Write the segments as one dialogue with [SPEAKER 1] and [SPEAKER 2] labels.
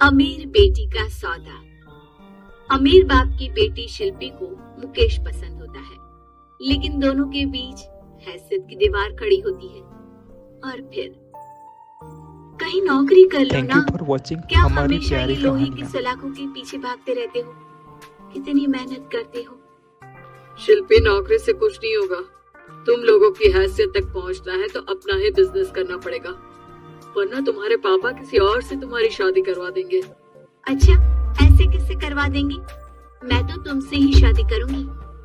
[SPEAKER 1] अमीर बेटी का सौदा। अमीर बाप की बेटी शिल्पी को मुकेश पसंद होता है, लेकिन दोनों के बीच हैसियत की दीवार खड़ी होती है। और फिर कहीं नौकरी कर लो
[SPEAKER 2] थैंक
[SPEAKER 1] ना।
[SPEAKER 2] यू फॉर वॉचिंग
[SPEAKER 1] क्या
[SPEAKER 2] हमारी
[SPEAKER 1] हमेशा
[SPEAKER 2] प्यारी
[SPEAKER 1] ये लोहे की
[SPEAKER 2] कहानियाँ।
[SPEAKER 1] सलाखों के पीछे भागते रहते हो? कितनी मेहनत करते हो।
[SPEAKER 3] शिल्पी, नौकरी से कुछ नहीं होगा। तुम लोगों की हैसियत तक पहुंचना है तो अपना ही बिजनेस करना पड़ेगा, वरना तुम्हारे पापा किसी और से तुम्हारी शादी करवा देंगे।
[SPEAKER 1] अच्छा, ऐसे किससे करवा देंगे? मैं तो तुमसे ही शादी करूंगी।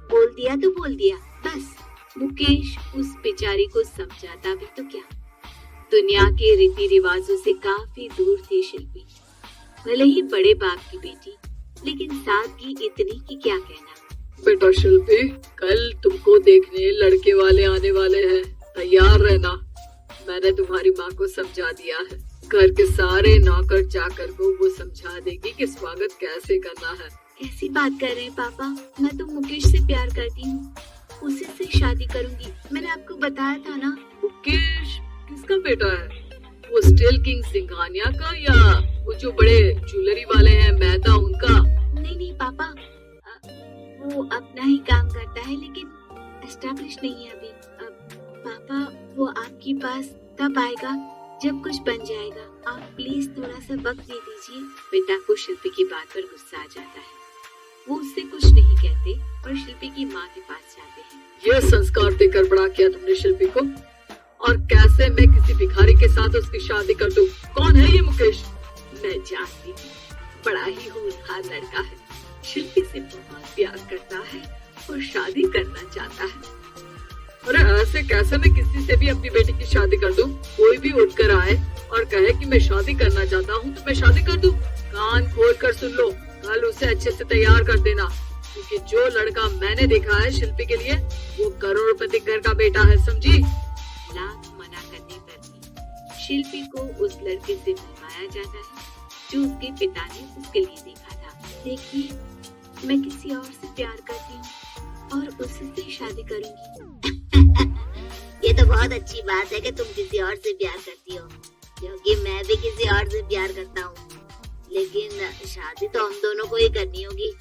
[SPEAKER 1] बोल दिया तो बोल दिया, बस। मुकेश उस बेचारी को समझाता भी तो क्या। दुनिया के रीति रिवाजों से काफी दूर थी शिल्पी। भले ही बड़े बाप की बेटी, लेकिन सादगी इतनी कि क्या कहना।
[SPEAKER 3] बेटा शिल्पी, कल तुमको देखने लड़के वाले आने वाले हैं, तैयार रहना। मैंने तुम्हारी माँ को समझा दिया है। घर के सारे नौकर चाकर को वो समझा देगी कि स्वागत कैसे करना है।
[SPEAKER 1] कैसी बात कर रहे हैं पापा? मैं तो मुकेश से प्यार करती हूँ, उसी से शादी करूंगी। मैंने आपको बताया था ना।
[SPEAKER 3] मुकेश किसका बेटा है? वो स्टील किंग सिंघानिया का या वो जो बड़े ज्वेलरी वाले हैं मेहता उनका?
[SPEAKER 1] नहीं पापा, वो अपना ही काम करता है, लेकिन एस्टैब्लिश नहीं है अभी। पापा, वो आपके पास तब आएगा जब कुछ बन जाएगा। आप प्लीज थोड़ा सा वक्त दे दीजिए। पिता को शिल्पी की बात पर गुस्सा आ जाता है। वो उससे कुछ नहीं कहते और शिल्पी की माँ के पास जाते हैं।
[SPEAKER 3] ये संस्कार देकर बड़ा किया तुमने शिल्पी को, और कैसे मैं किसी भिखारी के साथ उसकी शादी कर दूं? कौन है ये मुकेश?
[SPEAKER 1] मैं जानती हूँ, बड़ा ही होनहार लड़का है। शिल्पी से बहुत प्यार करता है और शादी करना चाहता है।
[SPEAKER 3] अरे ऐसे कैसे मैं किसी से भी अपनी बेटी की शादी कर दूं? कोई भी उठकर आए और कहे कि मैं शादी करना चाहता हूँ तो मैं शादी कर दूं? कान खोल कर सुन लो, कल उसे अच्छे से तैयार कर देना, क्योंकि जो लड़का मैंने देखा है शिल्पी के लिए वो करोड़पति घर का बेटा है, समझी?
[SPEAKER 1] लाख मना करने पर भी शिल्पी को उस लड़के से मिलवाया जाता है जो उसके पिता ने उसके लिए देखा था। देखिए, मैं किसी और से प्यार करती हूँ और उसी से शादी करूंगी। ये तो बहुत अच्छी बात है कि तुम किसी और से प्यार करती हो, क्योंकि मैं भी किसी और से प्यार करता हूँ। लेकिन शादी तो हम दोनों को ही करनी होगी,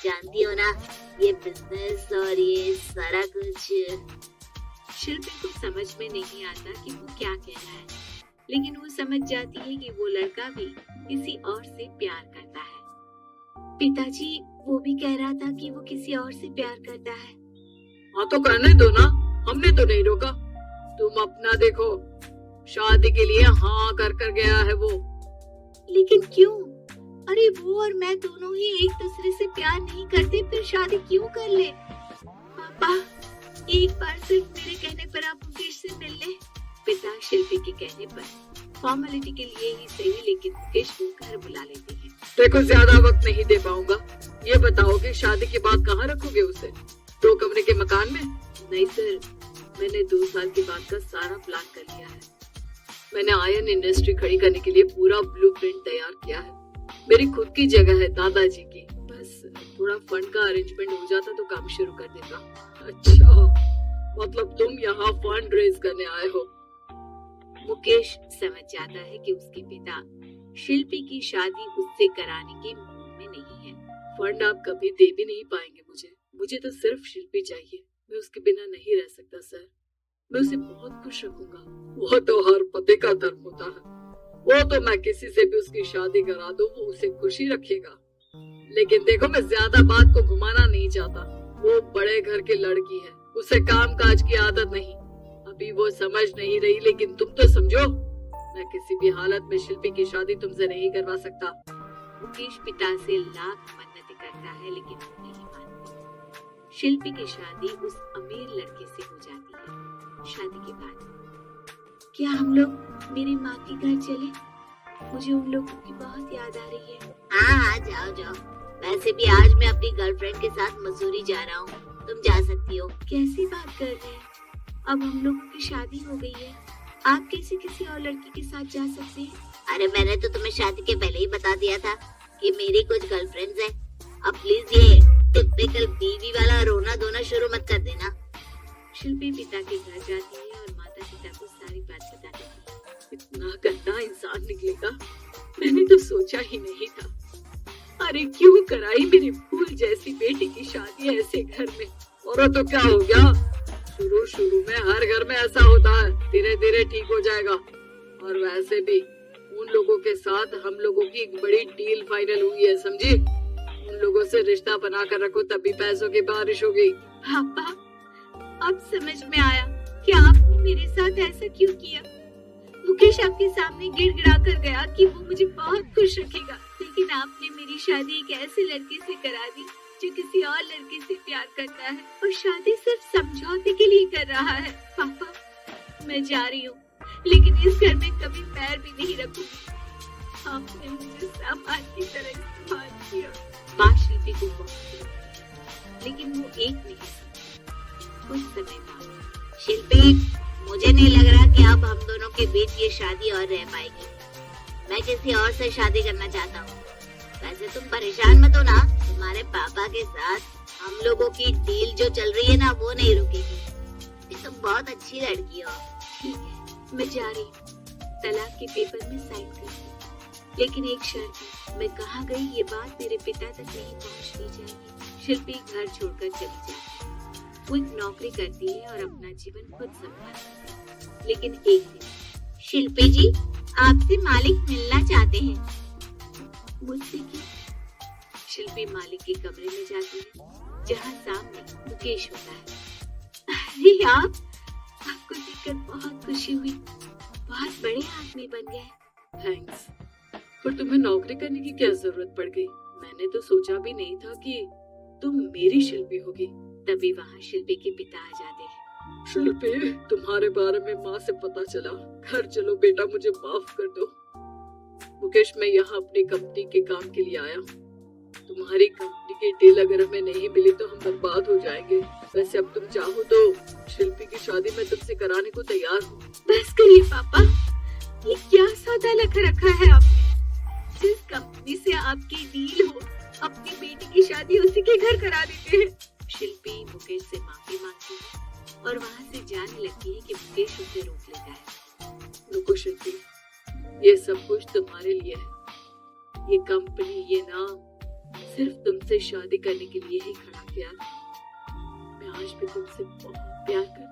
[SPEAKER 1] जानती हो ना, ये बिजनेस और ये सारा कुछ। शिल्पी को समझ में नहीं आता कि वो क्या कह रहा है, लेकिन वो समझ जाती है कि वो लड़का भी किसी और से प्यार करता है। पिताजी, वो भी कह रहा था कि वो किसी और से प्यार करता है।
[SPEAKER 3] हाँ तो करने दो ना, हमने तो नहीं रोका। तुम अपना देखो, शादी के लिए हाँ कर गया है वो।
[SPEAKER 1] लेकिन क्यों? अरे वो और मैं दोनों ही एक दूसरे से प्यार नहीं करते, फिर शादी क्यों कर ले? पापा, एक बार सिर्फ मेरे कहने पर आप मुकेश से मिल ले। पिता शिल्पी के कहने पर फॉर्मेलिटी के लिए ही सही, लेकिन मुकेश को घर बुला लेते हैं।
[SPEAKER 3] देखो, ज्यादा वक्त नहीं दे पाऊंगा। ये बताओ कि शादी के बाद कहाँ रखोगे उसे? 2 कमरे के मकान में?
[SPEAKER 1] नहीं सर,
[SPEAKER 3] मैंने 2 साल के बाद का सारा प्लान कर लिया है। मैंने आयरन इंडस्ट्री खड़ी करने के लिए पूरा ब्लूप्रिंट तैयार किया है। मेरी खुद की जगह है दादाजी की, बस थोड़ा फंड का अरेंजमेंट हो जाता तो काम शुरू कर देता। अच्छा, मतलब तुम यहाँ फंड रेज करने आए हो?
[SPEAKER 1] मुकेश समझ जाता है कि उसके पिता शिल्पी की शादी उससे कराने के मूड में नहीं है।
[SPEAKER 3] फंड आप कभी दे भी नहीं पाएंगे मुझे तो सिर्फ शिल्पी चाहिए। मैं उसके बिना नहीं रह सकता सर। मैं उसे बहुत खुश रखूंगा। वो तो हर पति का धर्म होता है। वो तो मैं किसी से भी उसकी शादी करा दूं, वो उसे खुशी रखेगा। लेकिन देखो, मैं ज्यादा बात को घुमाना नहीं चाहता। वो बड़े घर की लड़की है, उसे काम काज की आदत नहीं। अभी वो समझ नहीं रही, लेकिन तुम तो समझो। मैं किसी भी हालत में शिल्पी की शादी तुमसे नहीं करवा सकता।
[SPEAKER 1] मुकेश पिता से लाख मन्नतें करता है, लेकिन वो नहीं मानते। शिल्पी की शादी उस अमीर लड़के से हो जाती है। शादी के बाद क्या हम लोग मेरी माँ के घर चले? मुझे उन लोगों की बहुत याद आ रही है। हाँ, जाओ। वैसे भी आज मैं अपनी गर्लफ्रेंड के साथ मसूरी जा रहा हूँ, तुम जा सकती हो। कैसी बात कर रहे हैं? अब हम लोगों की शादी हो गई है, आप कैसे किसी और लड़की के साथ जा सकते हैं? अरे मैंने तो तुम्हें शादी के पहले ही बता दिया था कि मेरी कुछ गर्लफ्रेंड्स हैं। अब प्लीज ये टिपिकल बीवी वाला रोना धोना शुरू मत कर देना। शिल्पी पिता के घर जाती है और माता पिता को सारी बात बता देती है।
[SPEAKER 3] इतना गंदा इंसान निकलेगा, मैंने तो सोचा ही नहीं था। अरे क्यों कराई मेरी फूल जैसी बेटी की शादी ऐसे घर में। और तो क्या हो गया, शुरू शुरू में हर घर में ऐसा होता है, धीरे धीरे ठीक हो जाएगा। और वैसे भी उन लोगों के साथ हम लोगों की एक बड़ी डील फाइनल हुई है, समझी। उन लोगों से रिश्ता बना कर रखो, तभी पैसों की बारिश होगी।
[SPEAKER 1] पापा, अब समझ में आया कि आपने मेरे साथ ऐसा क्यों किया। मुकेश आपके सामने गिड़गिड़ा कर गया कि वो मुझे बहुत खुश रखेगा, लेकिन आपने मेरी शादी एक ऐसे लड़के से करा दी जो किसी और लड़के से प्यार करता है और शादी सिर्फ समझौते के लिए कर रहा है। पापा, मैं जा रही हूँ, लेकिन इस घर में कभी पैर भी नहीं रखूंगी। आपने मुझे सामान की तरह इस्तेमाल किया। माँ शिल्पी को बहुत, लेकिन वो एक नहीं सुनी। कुछ समय बाद,
[SPEAKER 2] शिल्पी, मुझे नहीं लग रहा कि अब हम दोनों के बीच ये शादी और रह पाएगी। मैं किसी और से शादी करना चाहता हूँ। वैसे तुम परेशान मत हो ना, तुम्हारे पापा के साथ हम लोगों की डील जो चल रही है ना, वो नहीं रुकेगी। ये तुम बहुत अच्छी लड़की हो।
[SPEAKER 1] ठीक है, मैं जा रही हूँ। तलाक के पेपर में साइन कर दूँ, लेकिन एक शर्त है, मैं कहाँ गई ये बात मेरे पिता तक नहीं पहुँचनी चाहिए। शिल्पी घर छोड़कर चली जाती है। वो एक नौकरी करती है और अपना जीवन खुद संभालती है। लेकिन एक दिन,
[SPEAKER 2] शिल्पी जी, आपसे मालिक मिलना चाहते हैं।
[SPEAKER 1] मुझसे क्यों? शिल्पी मालिक के कमरे में जाती है, जहाँ सामने मुकेश होता है। अरे आपको देखकर बहुत खुशी हुई, बहुत बड़े आदमी बन गए।
[SPEAKER 3] थैंक्स, पर तुम्हें नौकरी करने की क्या जरूरत पड़ गई। मैंने तो सोचा भी नहीं था कि तुम मेरी शिल्पी होगी।
[SPEAKER 1] तभी वहाँ शिल्पी के पिता आ जाते हैं।
[SPEAKER 3] शिल्पी, तुम्हारे बारे में माँ से पता चला। घर चलो बेटा, मुझे माफ कर दो। मुकेश, मैं यहाँ अपनी कंपनी के काम के लिए आया हूँ। तुम्हारी कंपनी की डील अगर हमें नहीं मिली तो हम बर्बाद हो जाएंगे। वैसे अब तुम चाहो तो शिल्पी की शादी मैं तुमसे कराने को तैयार हूँ।
[SPEAKER 1] बस करिए पापा, ये क्या सौदा रखा है आपने। जिस कंपनी से आपकी डील हो, अपनी बेटी की शादी उसी के घर करा देते हैं। शिल्पी मुकेश से माफी मांगती है और वहाँ से जाने लगती है कि मुकेश उसे रोक लेता है।
[SPEAKER 3] रुको शिल्पी, ये सब कुछ तुम्हारे लिए है। ये कंपनी, ये नाम सिर्फ तुमसे शादी करने के लिए ही खड़ा किया था। मैं आज भी तुमसे बहुत प्यार करती हूँ।